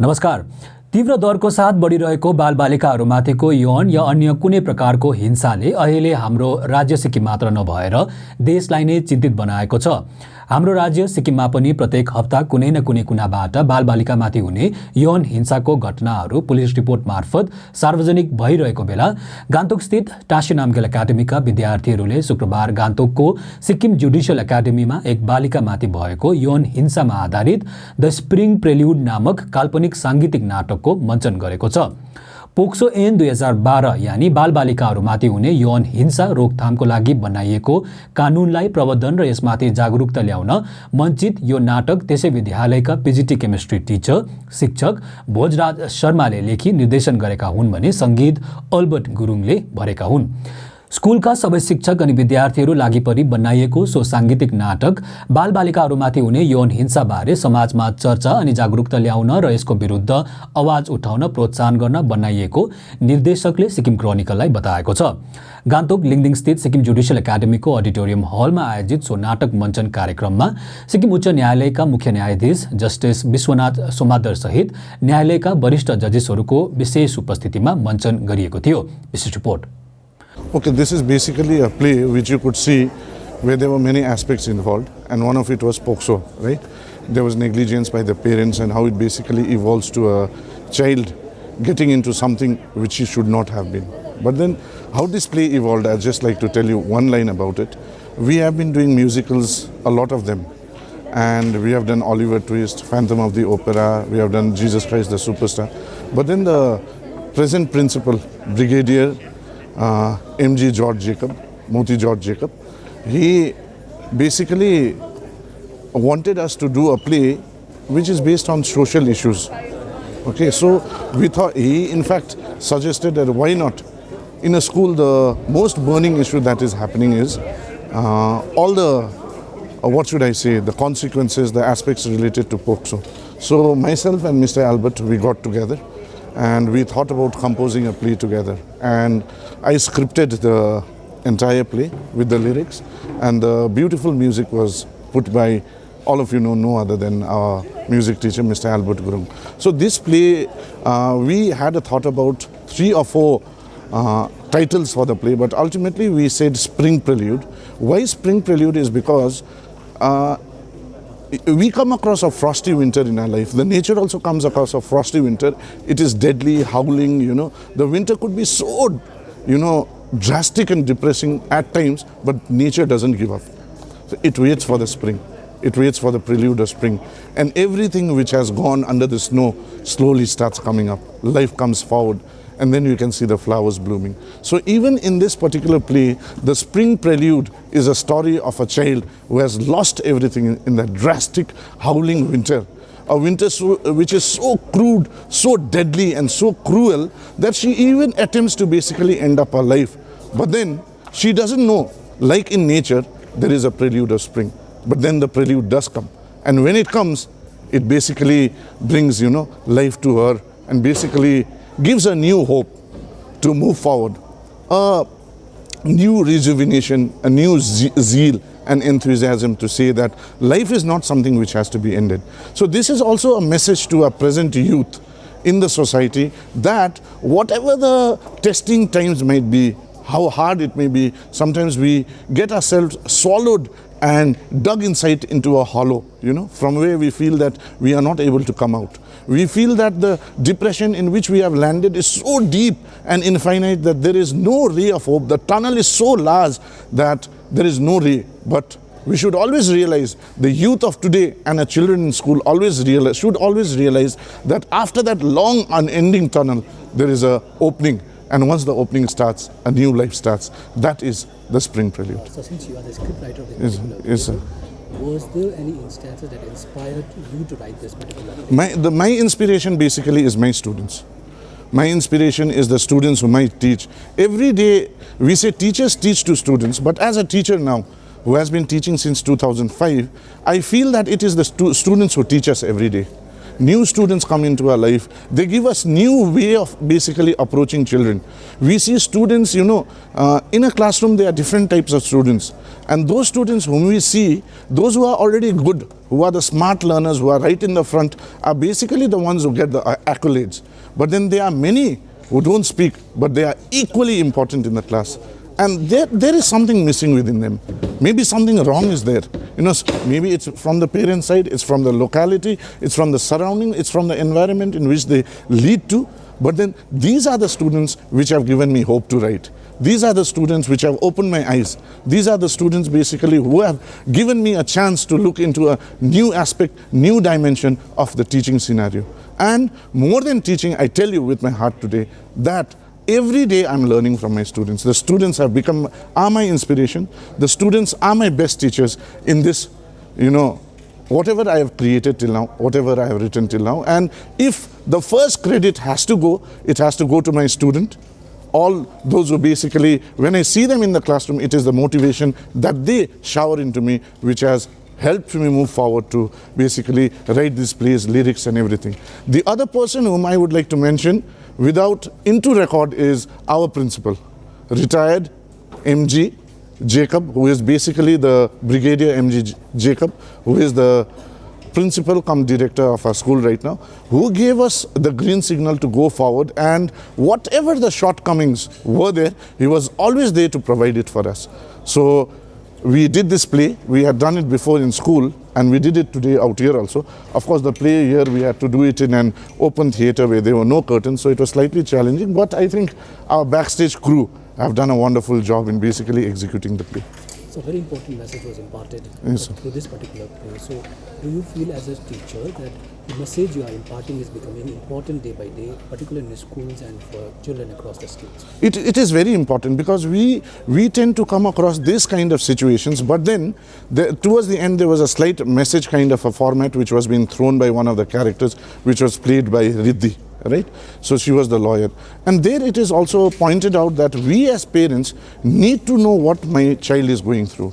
नमस्कार। तीव्र दरको साथ बढिरहेको बालबालिकाहरूमाथिको यौन या अन्य कुनै प्रकारको हिंसाले अहिले हाम्रो राज्य सिक्किम मात्र नभएर देशलाई नै चिन्तित बनाएको छ। हाम्रो राज्य सिक्किममा पनि प्रत्येक हप्ता कुनै न कुनै कुनाबाट बालबालिकामाथि हुने यौन हिंसाको घटनाहरू पुलिस रिपोर्ट मार्फत सार्वजनिक भइरहेको बेला गान्तोक स्थित टासी नामगेल एकाडेमीका विद्यार्थीहरूले शुक्रबार गान्तोकको सिक्किम जुडिशियल एकाडेमीमा एक बालिकामाथि भएको यौन हिंसामा आधारित द स्प्रिङ प्रेल्युड नामक काल्पनिक साङ्गीतिक नाटकको मञ्चन गरेको छ। पोक्सो ऐन 2012 यानी बालबालिकाहरूमाथि हुने यौन हिंसा रोकथामको लागि बनाइएको कानुनलाई प्रवर्धन र यसमाथि जागरुकता ल्याउन मञ्चित यो नाटक त्यसै विद्यालयका पीजीटी केमिस्ट्री टिचर शिक्षक भोजराज शर्माले लेखी निर्देशन गरेका हुन् भने सङ्गीत अल्बर्ट गुरुङले भरेका हुन्। स्कुलका सबै शिक्षक अनि विद्यार्थीहरू लागि परि बनाइएको सो साङ्गीतिक नाटक बालबालिकाहरूमाथि हुने यौन हिंसाबारे समाजमा चर्चा अनि जागरुकता ल्याउन र यसको विरुद्ध आवाज उठाउन प्रोत्साहन गर्न बनाइएको निर्देशकले सिक्किम क्रोनिकललाई बताएको छ। गान्तोक लिङदिङ स्थित सिक्किम जुडिशियल एकाडेमीको अडिटोरियम हलमा आयोजित सो नाटक मञ्चन कार्यक्रममा सिक्किम उच्च न्यायालयका मुख्य न्यायाधीश जस्टिस विश्वनाथ सोमादर सहित न्यायालयका वरिष्ठ जजेसहरूको विशेष उपस्थितिमा मञ्चन गरिएको थियो। विशेष report. Okay, this is basically a play which you could see where there were many aspects involved, and one of it was POXO, right? There was negligence by the parents and how it basically evolves to a child getting into something which he should not have been. But then how this play evolved, I'd just like to tell you one line about it. We have been doing musicals, a lot of them, and we have done Oliver Twist, Phantom of the Opera, we have done Jesus Christ the Superstar. But then the present principal, Brigadier MG George Jacob, Moti George Jacob, he basically wanted us to do a play which is based on social issues. Okay, so we thought, he in fact suggested that why not? In a school, the most burning issue that is happening is all the, what should I say, the consequences, the aspects related to POXO. So myself and Mr. Albert, we got together and we thought about composing a play together, and I scripted the entire play with the lyrics, and the beautiful music was put by, all of you know, no other than our music teacher, Mr. Albert Gurung. So this play, we had a thought about 3 or 4 titles for the play, but ultimately we said Spring Prelude. Why Spring Prelude is because we come across a frosty winter in our life. The nature also comes across a frosty winter. It is deadly, howling, you know. The winter could be so, you know, drastic and depressing at times, but nature doesn't give up. So it waits for the spring. It waits for the prelude of spring. And everything which has gone under the snow slowly starts coming up. Life comes forward, and then you can see the flowers blooming. So even in this particular play, the Spring Prelude is a story of a child who has lost everything in that drastic, howling winter. A winter which is so crude, so deadly and so cruel that she even attempts to basically end up her life. But then she doesn't know, like in nature, there is a prelude of spring. But then the prelude does come. And when it comes, it basically brings, you know, life to her and basically gives a new hope to move forward, a new rejuvenation, a new zeal and enthusiasm to say that life is not something which has to be ended. So this is also a message to our present youth in the society that whatever the testing times might be, how hard it may be, sometimes we get ourselves swallowed and dug inside into a hollow, you know, from where we feel that we are not able to come out. We feel that the depression in which we have landed is so deep and infinite that there is no ray of hope. The tunnel is so large that there is no ray. But we should always realize, the youth of today and our children in school should always realize that after that long unending tunnel, there is a opening. And once the opening starts, a new life starts. That is the Spring Prelude. So since you are the scriptwriter of this particular yes, sir. Was there any instances that inspired you to write this particular play? My inspiration basically is my students. My inspiration is the students whom I teach. Every day we say teachers teach to students, but as a teacher now, who has been teaching since 2005, I feel that it is the students who teach us every day. new students come into our life, they give us new way of basically approaching children. We see students, in a classroom there are different types of students. And those students whom we see, those who are already good, who are the smart learners, who are right in the front, are basically the ones who get the accolades. But then there are many who don't speak, but they are equally important in the class. And there is something missing within them. Maybe something wrong is there. Maybe it's from the parent side, it's from the locality, it's from the surrounding, it's from the environment in which they lead to. But then these are the students which have given me hope to write. These are the students which have opened my eyes. These are the students basically who have given me a chance to look into a new aspect, new dimension of the teaching scenario. And more than teaching, I tell you with my heart today that every day I'm learning from my students. The students are my inspiration. The students are my best teachers in this, whatever I have created till now, whatever I have written till now. And if the first credit has to go, it has to go to my student. All those who basically, when I see them in the classroom, it is the motivation that they shower into me, which has helped me move forward to basically write these plays, lyrics and everything. The other person whom I would like to mention, without into record, is our principal, retired MG Jacob, who is basically the Brigadier MG Jacob, who is the principal cum director of our school right now, who gave us the green signal to go forward, and whatever the shortcomings were there, he was always there to provide it for us. So we did this play. We had done it before in school, and we did it today out here also. Of course, the play here, we had to do it in an open theatre where there were no curtains, so it was slightly challenging, but I think our backstage crew have done a wonderful job in basically executing the play. So a very important message was imparted through this particular play. So do you feel as a teacher that the message you are imparting is becoming important day by day, particularly in schools and for children across the states? It is very important because we tend to come across this kind of situations, but then towards the end there was a slight message kind of a format which was being thrown by one of the characters, which was played by Riddhi. Right? So she was the lawyer. And there it is also pointed out that we as parents need to know what my child is going through.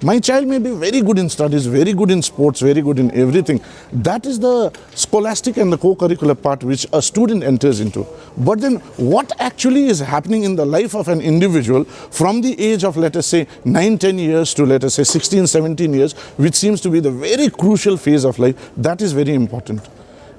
My child may be very good in studies, very good in sports, very good in everything. That is the scholastic and the co-curricular part which a student enters into. But then what actually is happening in the life of an individual from the age of, let us say, 9-10 years to, let us say, 16-17 years, which seems to be the very crucial phase of life, that is very important.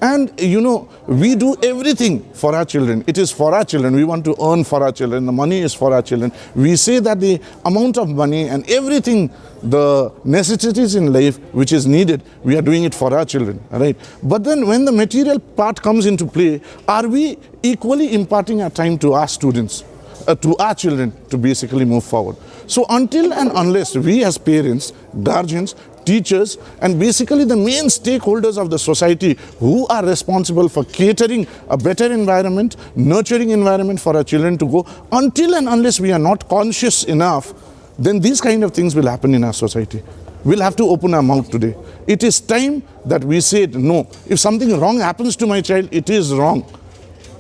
And we do everything for our children. It is for our children. We want to earn for our children. The money is for our children. We say that the amount of money and everything, the necessities in life which is needed, we are doing it for our children. Right? But then when the material part comes into play, are we equally imparting our time to our students, to our children to basically move forward? So until and unless we as parents, guardians, teachers, and basically the main stakeholders of the society who are responsible for catering a better environment, nurturing environment for our children to go, until and unless we are not conscious enough, then these kind of things will happen in our society. We'll have to open our mouth today. It is time that we said, no, if something wrong happens to my child, it is wrong.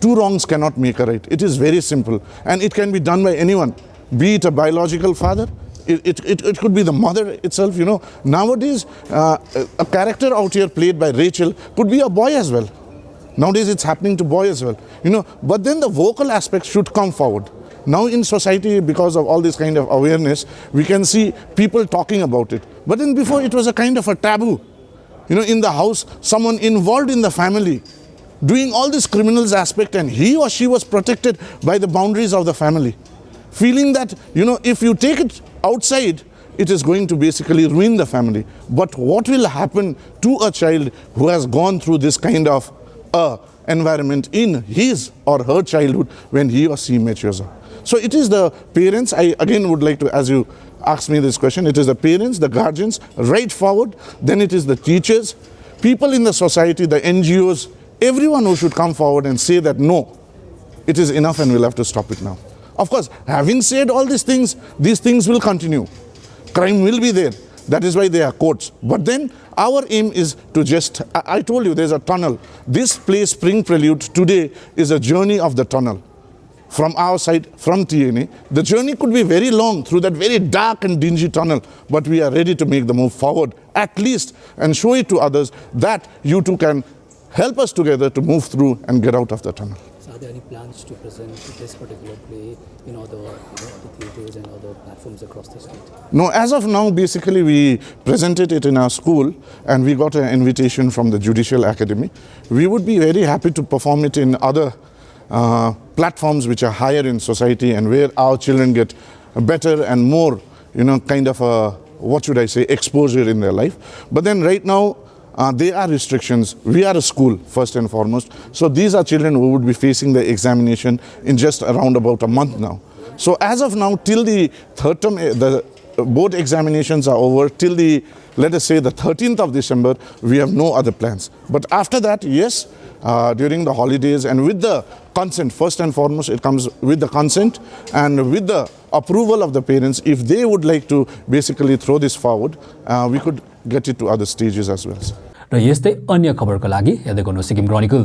Two wrongs cannot make a right. It is very simple, and it can be done by anyone, be it a biological father, it could be the mother itself. Nowadays a character out here played by Rachel could be a boy as well. Nowadays it's happening to boy as well. But then the vocal aspect should come forward. Now in society, because of all this kind of awareness, we can see people talking about it. But then before it was a kind of a taboo. In the house, someone involved in the family doing all this criminals aspect, and he or she was protected by the boundaries of the family, feeling that if you take it outside, it is going to basically ruin the family. But what will happen to a child who has gone through this kind of environment in his or her childhood when he or she matures up? So it is the parents, I again would like to, as you asked me this question, it is the parents, the guardians, right forward, then it is the teachers, people in the society, the NGOs, everyone who should come forward and say that no, it is enough and we'll have to stop it now. Of course, having said all these things will continue. Crime will be there. That is why there are courts. But then our aim is to just, I told you there's a tunnel. This play, Spring Prelude, today is a journey of the tunnel. From our side, from TNA, the journey could be very long through that very dark and dingy tunnel, but we are ready to make the move forward, at least, and show it to others that you too can help us together to move through and get out of the tunnel. So are there any plans to present this particular play in other, other theatres and other platforms across the state? No, as of now, basically we presented it in our school and we got an invitation from the Judicial Academy. We would be very happy to perform it in other platforms which are higher in society and where our children get better and more, kind of what should I say, exposure in their life. But then right now, there are restrictions. We are a school, first and foremost. So these are children who would be facing the examination in just around about a month now. So as of now, till the third term, the board examinations are over, till the, let us say, the 13th of December, we have no other plans. But after that, yes, during the holidays and with the consent, first and foremost, it comes with the consent and with the approval of the parents. If they would like to basically throw this forward, we could get it to other stages as well. र यस्तै अन्य खबरको लागि हेर्दै गर्नुहोस् Sikkim chronicle.